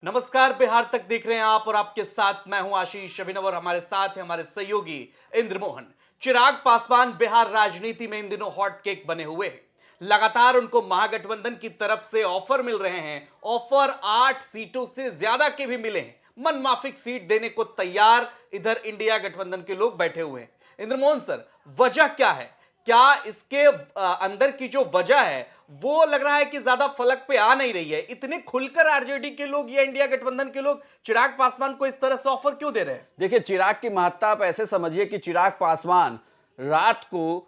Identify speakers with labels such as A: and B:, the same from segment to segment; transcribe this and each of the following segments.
A: नमस्कार, बिहार तक देख रहे हैं आप और आपके साथ मैं हूं आशीष अभिनव और हमारे साथ हैं हमारे सहयोगी इंद्रमोहन। चिराग पासवान बिहार राजनीति में इन दिनों हॉट केक बने हुए हैं। लगातार उनको महागठबंधन की तरफ से ऑफर मिल रहे हैं। ऑफर 8 सीटों से ज्यादा के भी मिले हैं। मनमाफिक सीट देने को तैयार इधर इंडिया गठबंधन के लोग बैठे हुए हैं। इंद्रमोहन सर, वजह क्या है? क्या इसके अंदर की जो वजह है वो लग रहा है कि ज्यादा फलक पे आ नहीं रही है? इतने खुलकर आरजेडी के लोग या इंडिया गठबंधन के लोग चिराग पासवान को इस तरह से ऑफर क्यों दे रहे हैं?
B: देखिए, चिराग की महत्ता आप ऐसे समझिए कि चिराग पासवान रात को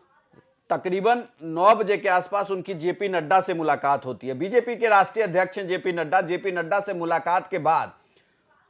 B: तकरीबन 9 बजे के आसपास उनकी जेपी नड्डा से मुलाकात होती है। बीजेपी के राष्ट्रीय अध्यक्ष हैं जेपी नड्डा से मुलाकात के बाद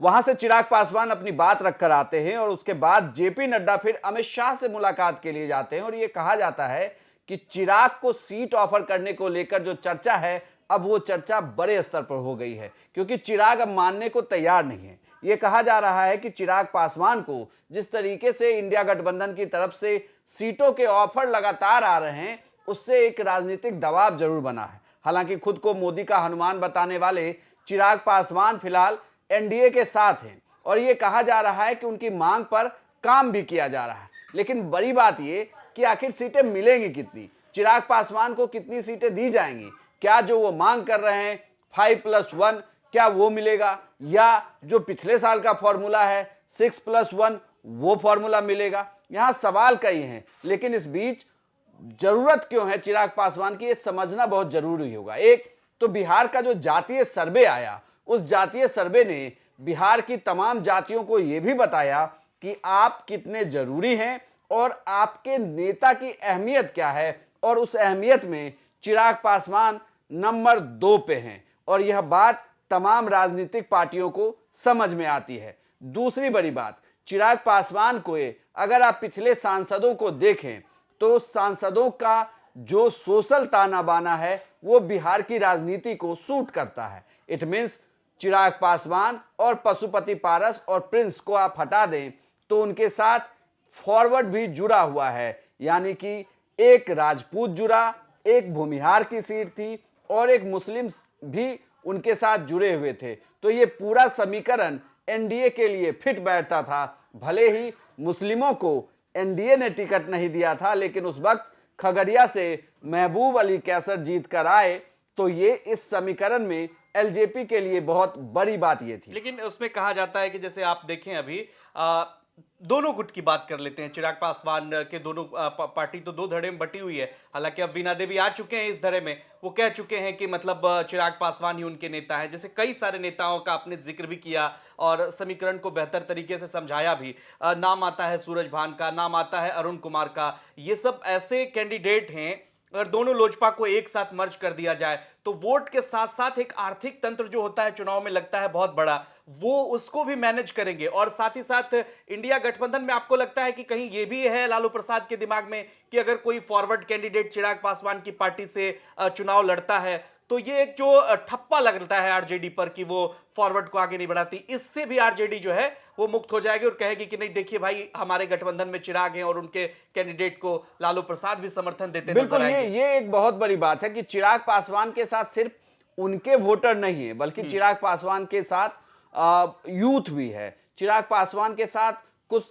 B: वहां से चिराग पासवान अपनी बात रखकर आते हैं और उसके बाद जेपी नड्डा फिर अमित शाह से मुलाकात के लिए जाते हैं। और यह कहा जाता है कि चिराग को सीट ऑफर करने को लेकर जो चर्चा है, अब वो चर्चा बड़े स्तर पर हो गई है, क्योंकि चिराग अब मानने को तैयार नहीं है। यह कहा जा रहा है कि चिराग पासवान को जिस तरीके से इंडिया गठबंधन की तरफ से सीटों के ऑफर लगातार आ रहे हैं, उससे एक राजनीतिक दबाव जरूर बना है। हालांकि खुद को मोदी का हनुमान बताने वाले चिराग पासवान फिलहाल एनडीए के साथ हैं और यह कहा जा रहा है कि उनकी मांग पर काम भी किया जा रहा है। लेकिन बड़ी बात यह कि आखिर सीटें मिलेंगी कितनी, चिराग पासवान को कितनी सीटें दी जाएंगी? क्या जो वो मांग कर रहे हैं 5+1 क्या वो मिलेगा, या जो पिछले साल का फॉर्मूला है 6+1 वो फॉर्मूला मिलेगा? यहां सवाल कई हैं, लेकिन इस बीच जरूरत क्यों है चिराग पासवान की, ये समझना बहुत जरूरी होगा। एक तो बिहार का जो जातीय सर्वे आया, उस जातीय सर्वे ने बिहार की तमाम जातियों को यह भी बताया कि आप कितने जरूरी हैं और आपके नेता की अहमियत क्या है, और उस अहमियत में चिराग पासवान नंबर 2 पे हैं। और यह बात तमाम राजनीतिक पार्टियों को समझ में आती है। दूसरी बड़ी बात, चिराग पासवान को अगर आप पिछले सांसदों को देखें तो सांसदों का जो सोशल ताना बाना है वो बिहार की राजनीति को सूट करता है। इट मीन्स चिराग पासवान और पशुपति पारस और प्रिंस को आप हटा दें तो उनके साथ फॉरवर्ड भी जुड़ा हुआ है, यानी कि एक राजपूत जुड़ा, एक भूमिहार की सीट थी और एक मुस्लिम भी उनके साथ जुड़े हुए थे। तो ये पूरा समीकरण एनडीए के लिए फिट बैठता था। भले ही मुस्लिमों को एनडीए ने टिकट नहीं दिया था, लेकिन उस वक्त खगड़िया से महबूब अली कैसर जीत कर आए, तो ये इस समीकरण में एलजेपी के लिए बहुत बड़ी बात ये थी।
A: लेकिन उसमें कहा जाता है कि जैसे आप देखें अभी दोनों गुट की बात कर लेते हैं। चिराग पासवान के दोनों पार्टी तो 2 धड़े में बटी हुई है। हालांकि अब वीणा देवी आ चुके हैं इस धड़े में। वो कह चुके हैं कि मतलब चिराग पासवान ही उनके नेता हैं। जैसे कई सारे नेताओं का आपने जिक्र भी किया और समीकरण को बेहतर तरीके से समझाया भी। नाम आता है सूरजभान का, नाम आता है अरुण कुमार का। ये सब ऐसे कैंडिडेट हैं, अगर दोनों लोजपा को एक साथ मर्ज कर दिया जाए तो वोट के साथ साथ एक आर्थिक तंत्र जो होता है चुनाव में लगता है बहुत बड़ा, वो उसको भी मैनेज करेंगे। और साथ ही साथ इंडिया गठबंधन में आपको लगता है कि कहीं ये भी है लालू प्रसाद के दिमाग में कि अगर कोई फॉरवर्ड कैंडिडेट चिराग पासवान की पार्टी से चुनाव लड़ता है तो ये एक जो ठप्पा लगता है आरजेडी पर कि वो फॉरवर्ड को आगे नहीं बढ़ाती, इससे भी आरजेडी जो है वो मुक्त हो जाएगी और कहेगी कि नहीं, देखिए भाई, हमारे गठबंधन में चिराग हैं और उनके कैंडिडेट को लालू प्रसाद भी समर्थन देते नजर आएंगे।
B: ये एक बहुत बड़ी बात है कि चिराग पासवान के साथ सिर्फ उनके वोटर नहीं है, बल्कि चिराग पासवान के साथ यूथ भी है। चिराग पासवान के साथ कुछ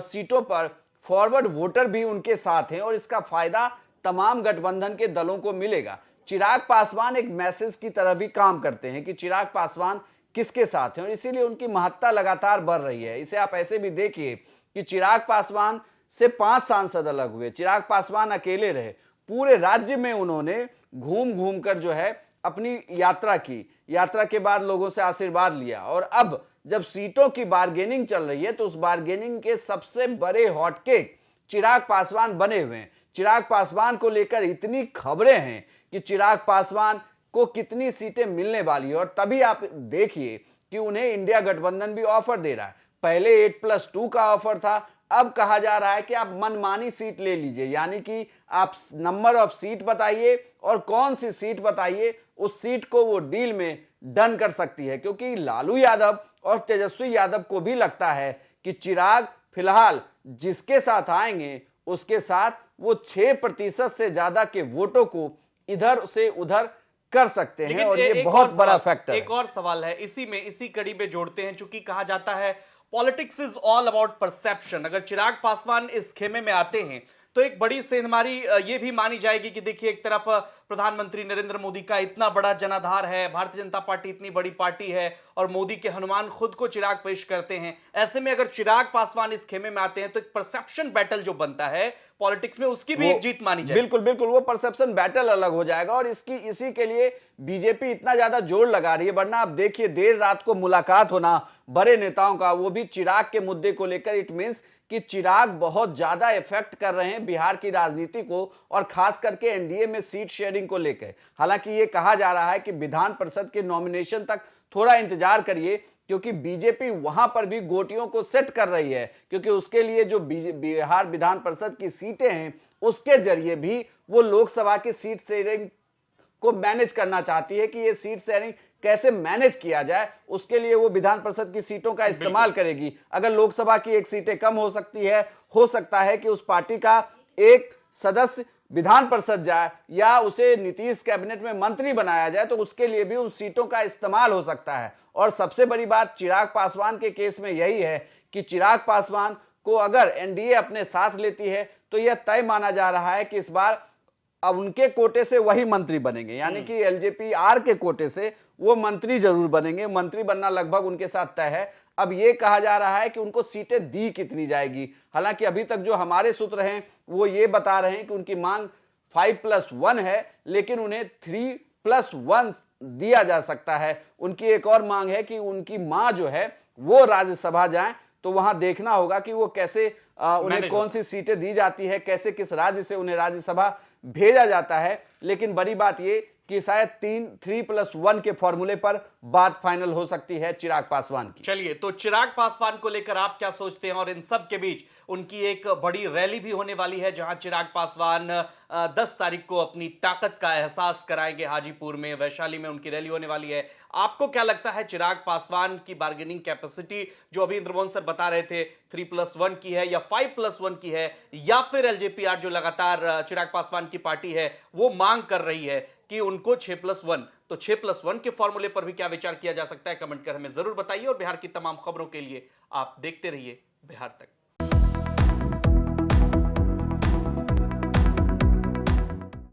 B: सीटों पर फॉरवर्ड वोटर भी उनके साथ हैं और इसका फायदा तमाम गठबंधन के दलों को मिलेगा। चिराग पासवान एक मैसेज की तरह भी काम करते हैं कि चिराग पासवान किसके साथ हैं, और इसीलिए उनकी महत्ता लगातार बढ़ रही है। इसे आप ऐसे भी देखिए कि चिराग पासवान से 5 सांसद अलग हुए, चिराग पासवान अकेले रहे। पूरे राज्य में उन्होंने घूम घूम कर जो है अपनी यात्रा की, यात्रा के बाद लोगों से आशीर्वाद लिया, और अब जब सीटों की बार्गेनिंग चल रही है तो उस बार्गेनिंग के सबसे बड़े हॉटकेक चिराग पासवान बने हुए हैं। चिराग पासवान को लेकर इतनी खबरें हैं कि चिराग पासवान को कितनी सीटें मिलने वाली है, और तभी आप देखिए कि उन्हें इंडिया गठबंधन भी ऑफर दे रहा है। पहले 8+2 का ऑफर था, अब कहा जा रहा है कि आप मनमानी सीट ले लीजिए, यानी कि आप नंबर ऑफ सीट बताइए और कौन सी सीट बताइए, उस सीट को वो डील में डन कर सकती है। क्योंकि लालू यादव और तेजस्वी यादव को भी लगता है कि चिराग फिलहाल जिसके साथ आएंगे उसके साथ वो 6% से ज्यादा के वोटों को इधर से उधर कर सकते हैं,
A: लेकिन
B: और ये
A: एक
B: बहुत
A: और
B: बड़ा
A: सवाल,
B: फैक्टर है।
A: एक और सवाल है इसी कड़ी में जोड़ते हैं, चूंकि कहा जाता है politics is all about perception. अगर चिराग पासवान इस खेमे में आते हैं तो एक बड़ी सेंधमारी ये भी मानी जाएगी कि देखिए, एक तरफ प्रधानमंत्री नरेंद्र मोदी का इतना बड़ा जनाधार है, भारतीय जनता पार्टी इतनी बड़ी पार्टी है और मोदी के हनुमान खुद को चिराग पेश करते हैं। ऐसे में अगर चिराग पासवान इस खेमे में आते हैं तो एक परसेप्शन बैटल जो बनता है पॉलिटिक्स में, उसकी भी एक जीत मानी जाएगी।
B: बिल्कुल बिल्कुल, वो परसेप्शन बैटल अलग हो जाएगा, और इसी के लिए बीजेपी इतना ज्यादा जोर लगा रही है। वरना आप देखिए, देर रात को मुलाकात होना बड़े नेताओं का, वो भी चिराग के मुद्दे को लेकर, इट मींस कि चिराग बहुत ज्यादा इफेक्ट कर रहे हैं बिहार की राजनीति को, और खास करके एनडीए में सीट शेयरिंग को लेकर। हालांकि ये कहा जा रहा है कि विधान परिषद के नॉमिनेशन तक थोड़ा इंतजार करिए, क्योंकि बीजेपी वहां पर भी गोटियों को सेट कर रही है, क्योंकि उसके लिए जो बिहार विधान परिषद की सीटें हैं उसके जरिए भी वो लोकसभा की सीट शेयरिंग को मैनेज करना चाहती है कि ये सीट शेयरिंग कैसे मैनेज किया जाए। उसके लिए वो विधान परिषद की सीटों का इस्तेमाल करेगी। अगर लोकसभा की एक सीटें कम हो सकती है, हो सकता है कि उस पार्टी का एक सदस्य विधान परिषद जाए या उसे नीतीश कैबिनेट में मंत्री बनाया जाए, तो उसके लिए भी उन सीटों का इस्तेमाल हो सकता है। और सबसे बड़ी बात चिराग पासवान के केस में यही है कि चिराग पासवान को अगर एनडीए अपने साथ लेती है तो यह तय माना जा रहा है कि इस बार अब उनके कोटे से वही मंत्री बनेंगे, यानी कि एलजेपी आर के कोटे से वो मंत्री जरूर बनेंगे। मंत्री बनना लगभग उनके साथ तय है। अब ये कहा जा रहा है कि उनको सीटें दी कितनी जाएगी। हालांकि अभी तक जो हमारे सूत्र हैं वो ये बता रहे हैं कि उनकी मांग 5+1 है, लेकिन उन्हें 3+1 दिया जा सकता है। उनकी एक और मांग है कि उनकी मां जो है वो राज्यसभा जाए, तो वहां देखना होगा कि वो कैसे उन्हें कौन सी सीटें दी जाती है, कैसे किस राज्य से उन्हें राज्यसभा भेजा जाता है। लेकिन बड़ी बात ये कि शायद 3+1 के फॉर्मूले पर बात फाइनल हो सकती है चिराग पासवान की।
A: चलिए, तो चिराग पासवान को लेकर आप क्या सोचते हैं? और इन सब के बीच उनकी एक बड़ी रैली भी होने वाली है, जहां चिराग पासवान 10 तारीख को अपनी ताकत का एहसास कराएंगे। हाजीपुर में, वैशाली में उनकी रैली होने वाली है। आपको क्या लगता है, चिराग पासवान की बार्गेनिंग कैपेसिटी जो अभी इंद्रमोहन सर बता रहे थे 3+1 की है या 5+1 की है, या फिर एलजेपीआर जो लगातार चिराग पासवान की पार्टी है वो मांग कर रही है कि उनको 6+1, तो 6+1 के फॉर्मूले पर भी क्या विचार किया जा सकता है? कमेंट कर हमें जरूर बताइए। और बिहार की तमाम खबरों के लिए आप देखते रहिए बिहार तक।